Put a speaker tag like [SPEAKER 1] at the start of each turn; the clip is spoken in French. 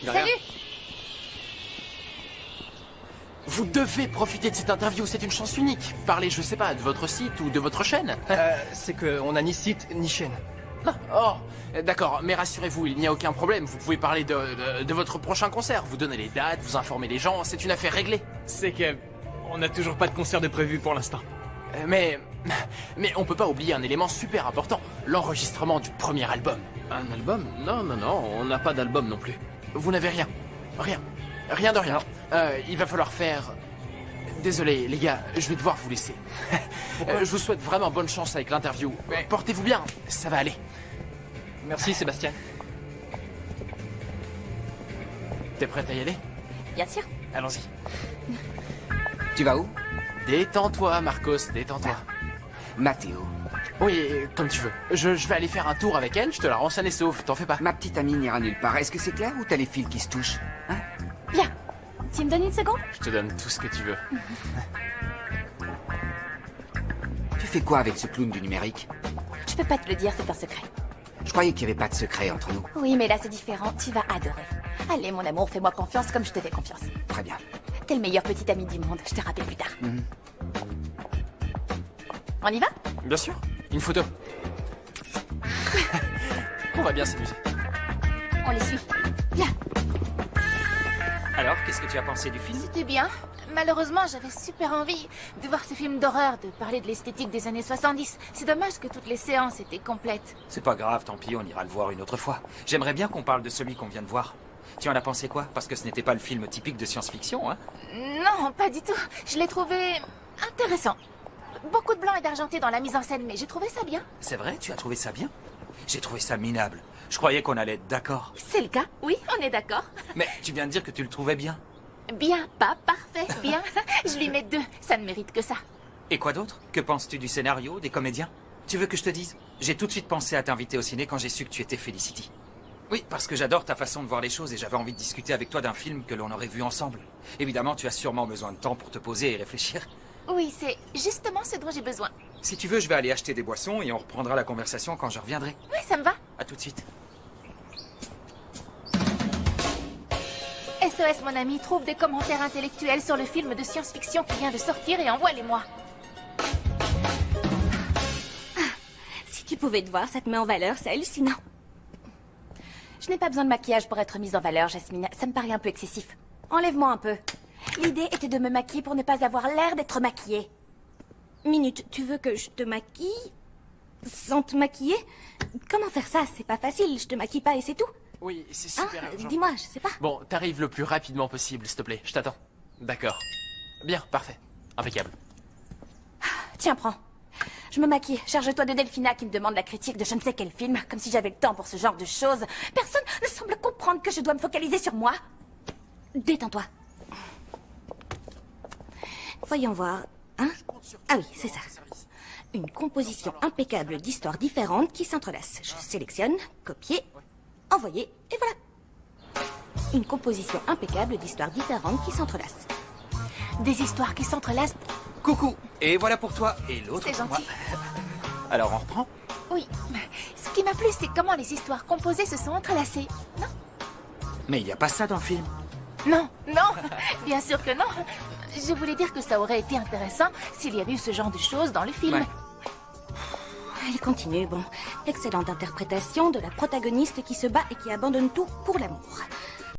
[SPEAKER 1] Salut.
[SPEAKER 2] Vous devez profiter de cette interview, c'est une chance unique. Parlez, je sais pas, de votre site ou de votre chaîne.
[SPEAKER 3] C'est qu'on a ni site ni chaîne.
[SPEAKER 2] Oh, d'accord, mais rassurez-vous, il n'y a aucun problème. Vous pouvez parler de votre prochain concert. Vous donnez les dates, vous informez les gens, c'est une affaire réglée.
[SPEAKER 3] C'est que... on n'a toujours pas de concert de prévu pour l'instant.
[SPEAKER 2] Mais on peut pas oublier un élément super important. L'enregistrement du premier album.
[SPEAKER 3] Un album? Non, on n'a pas d'album non plus.
[SPEAKER 2] Vous n'avez rien. Rien de rien. Il va falloir faire... Désolé, les gars, je vais devoir vous laisser. Je vous souhaite vraiment bonne chance avec l'interview. Portez-vous bien, ça va aller.
[SPEAKER 3] Merci Sébastien.
[SPEAKER 2] T'es prête à y aller?
[SPEAKER 1] Bien sûr.
[SPEAKER 2] Allons-y.
[SPEAKER 4] Tu vas où?
[SPEAKER 2] Détends-toi, Marcos, détends-toi.
[SPEAKER 4] Mathéo.
[SPEAKER 2] Oui, comme tu veux. Je vais aller faire un tour avec elle, je te la rends saine et sauve, t'en fais pas.
[SPEAKER 4] Ma petite amie n'ira nulle part. Est-ce que c'est clair ou t'as les fils qui se touchent? Hein?
[SPEAKER 1] Bien. Tu me donnes une seconde?
[SPEAKER 2] Je te donne tout ce que tu veux.
[SPEAKER 4] Tu fais quoi avec ce clown du numérique?
[SPEAKER 1] Je peux pas te le dire, c'est un secret.
[SPEAKER 4] Je croyais qu'il n'y avait pas de secret entre nous.
[SPEAKER 1] Oui, mais là c'est différent, tu vas adorer. Allez mon amour, fais-moi confiance comme je te fais confiance.
[SPEAKER 4] Très bien.
[SPEAKER 1] T'es le meilleur petit ami du monde, je te rappelle plus tard. On y va?
[SPEAKER 2] Bien sûr. Une photo. On va bien s'amuser.
[SPEAKER 1] On les suit. Viens.
[SPEAKER 5] Alors, qu'est-ce que tu as pensé du film?
[SPEAKER 6] C'était bien. Malheureusement, j'avais super envie de voir ce film d'horreur, de parler de l'esthétique des années 70. C'est dommage que toutes les séances étaient complètes.
[SPEAKER 5] C'est pas grave, tant pis, on ira le voir une autre fois. J'aimerais bien qu'on parle de celui qu'on vient de voir. Tu en as pensé quoi? Parce que ce n'était pas le film typique de science-fiction, hein?
[SPEAKER 6] Non, pas du tout. Je l'ai trouvé intéressant. Beaucoup de blanc et d'argenté dans la mise en scène, mais j'ai trouvé ça bien.
[SPEAKER 5] C'est vrai, tu as trouvé ça bien? J'ai trouvé ça minable. Je croyais qu'on allait être d'accord.
[SPEAKER 6] C'est le cas, oui, on est d'accord.
[SPEAKER 5] Mais tu viens de dire que tu le trouvais bien.
[SPEAKER 6] Bien, pas parfait, bien. Je lui mets 2, ça ne mérite que ça.
[SPEAKER 5] Et quoi d'autre? Que penses-tu du scénario, des comédiens? Tu veux que je te dise? J'ai tout de suite pensé à t'inviter au ciné quand j'ai su que tu étais Felicity. Oui, parce que j'adore ta façon de voir les choses et j'avais envie de discuter avec toi d'un film que l'on aurait vu ensemble. Évidemment, tu as sûrement besoin de temps pour te poser et réfléchir.
[SPEAKER 6] Oui, c'est justement ce dont j'ai besoin.
[SPEAKER 5] Si tu veux, je vais aller acheter des boissons et on reprendra la conversation quand je reviendrai.
[SPEAKER 6] Oui, ça me va.
[SPEAKER 5] À tout de suite.
[SPEAKER 6] SOS, mon ami, trouve des commentaires intellectuels sur le film de science-fiction qui vient de sortir et envoie-les-moi.
[SPEAKER 1] Si tu pouvais te voir, ça te met en valeur, c'est hallucinant. Je n'ai pas besoin de maquillage pour être mise en valeur, Jasmine. Ça me paraît un peu excessif. Enlève-moi un peu. L'idée était de me maquiller pour ne pas avoir l'air d'être maquillée. Minute, tu veux que je te maquille sans te maquiller? Comment faire ça? C'est pas facile, je te maquille pas et c'est tout.
[SPEAKER 2] Oui, c'est super urgent.
[SPEAKER 1] Dis-moi, je sais pas.
[SPEAKER 2] Bon, t'arrives le plus rapidement possible, s'il te plaît. Je t'attends. D'accord. Bien, parfait. Impeccable.
[SPEAKER 1] Tiens, prends. Je me maquille. Charge-toi de Delphina qui me demande la critique de je ne sais quel film, comme si j'avais le temps pour ce genre de choses. Personne ne semble comprendre que je dois me focaliser sur moi. Détends-toi. Voyons voir. Hein? Ah oui, c'est ça. Une composition impeccable d'histoires différentes qui s'entrelacent. Je sélectionne, copier, envoyer, et voilà. Une composition impeccable d'histoires différentes qui s'entrelacent.
[SPEAKER 6] Des histoires qui s'entrelacent.
[SPEAKER 5] Coucou. Et voilà pour toi. Et l'autre
[SPEAKER 6] C'est
[SPEAKER 5] pour moi.
[SPEAKER 6] gentil.
[SPEAKER 5] Alors on reprend?
[SPEAKER 6] Oui. Ce qui m'a plu, c'est comment les histoires composées se sont entrelacées. Non?
[SPEAKER 5] Mais il n'y a pas ça dans le film.
[SPEAKER 6] Non, non, bien sûr que non. Je voulais dire que ça aurait été intéressant s'il y avait eu ce genre de choses dans le film.
[SPEAKER 5] Ouais.
[SPEAKER 1] Il continue, bon. Excellente interprétation de la protagoniste qui se bat et qui abandonne tout pour l'amour.